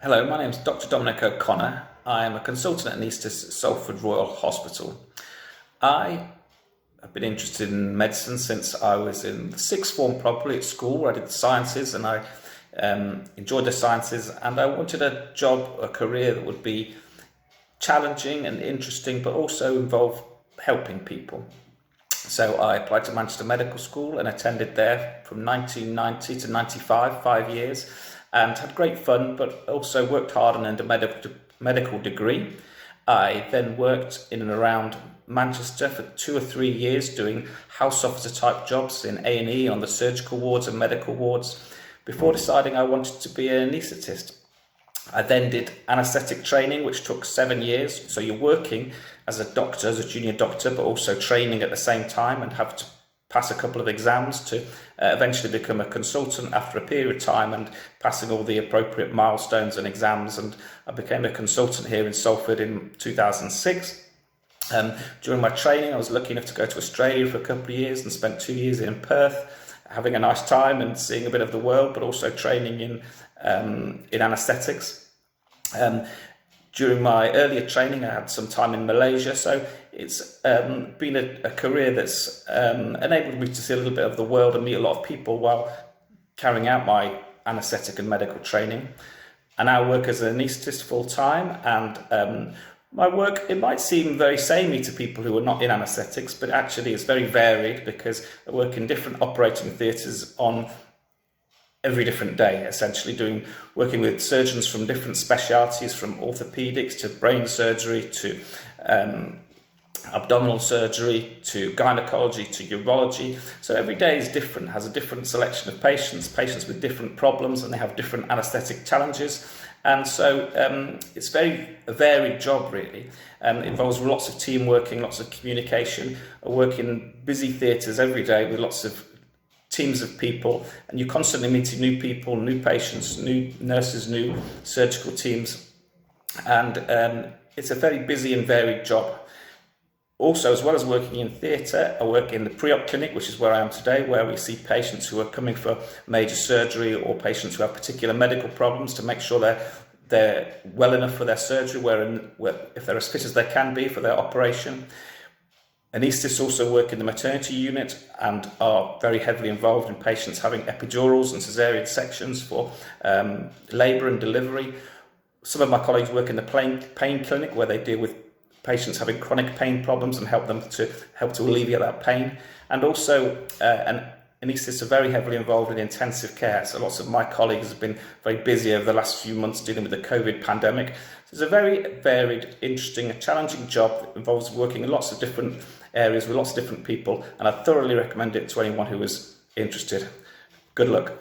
Hello, my name is Dr. Dominic O'Connor. I am a consultant anaesthetist at Salford Royal Hospital. I have been interested in medicine since I was in the sixth form, probably at school, where I did the sciences, and I enjoyed the sciences, and I wanted a job, a career that would be challenging and interesting, but also involve helping people. So I applied to Manchester Medical School and attended there from 1990 to 95, 5 years, and had great fun, but also worked hard and earned a medical degree. I then worked in and around Manchester for 2 or 3 years doing house officer type jobs in A&E on the surgical wards and medical wards before deciding I wanted to be an anaesthetist. I then did anaesthetic training, which took 7 years. So you're working as a doctor, as a junior doctor, but also training at the same time and have to pass a couple of exams to eventually become a consultant after a period of time and passing all the appropriate milestones and exams. And I became a consultant here in Salford in 2006. During my training, I was lucky enough to go to Australia for a couple of years and spent 2 years in Perth, having a nice time and seeing a bit of the world, but also training in anaesthetics. During my earlier training, I had some time in Malaysia, so it's been a career that's enabled me to see a little bit of the world and meet a lot of people while carrying out my anaesthetic and medical training. I now work as an anaesthetist full-time, and my work, it might seem very samey to people who are not in anaesthetics, but actually it's very varied because I work in different operating theatres on every different day, essentially working with surgeons from different specialities, from orthopedics to brain surgery to abdominal surgery to gynecology to urology. So every day is different, has a different selection of patients with different problems, and they have different anaesthetic challenges. And so it's a varied job, really. It involves lots of team working, lots of communication. I work in busy theatres every day with lots of teams of people, and you're constantly meeting new people, new patients, new nurses, new surgical teams, and it's a very busy and varied job. Also, as well as working in theatre, I work in the pre-op clinic, which is where I am today, where we see patients who are coming for major surgery or patients who have particular medical problems to make sure they're well enough for their surgery, if they're as fit as they can be for their operation. Anaesthetists also work in the maternity unit and are very heavily involved in patients having epidurals and caesarean sections for labour and delivery. Some of my colleagues work in the pain clinic, where they deal with patients having chronic pain problems and help to alleviate that pain. And also anaesthetists are very heavily involved in intensive care. So lots of my colleagues have been very busy over the last few months dealing with the COVID pandemic. So it's a very varied, interesting, and challenging job that involves working in lots of different areas with lots of different people, and I thoroughly recommend it to anyone who is interested. Good luck.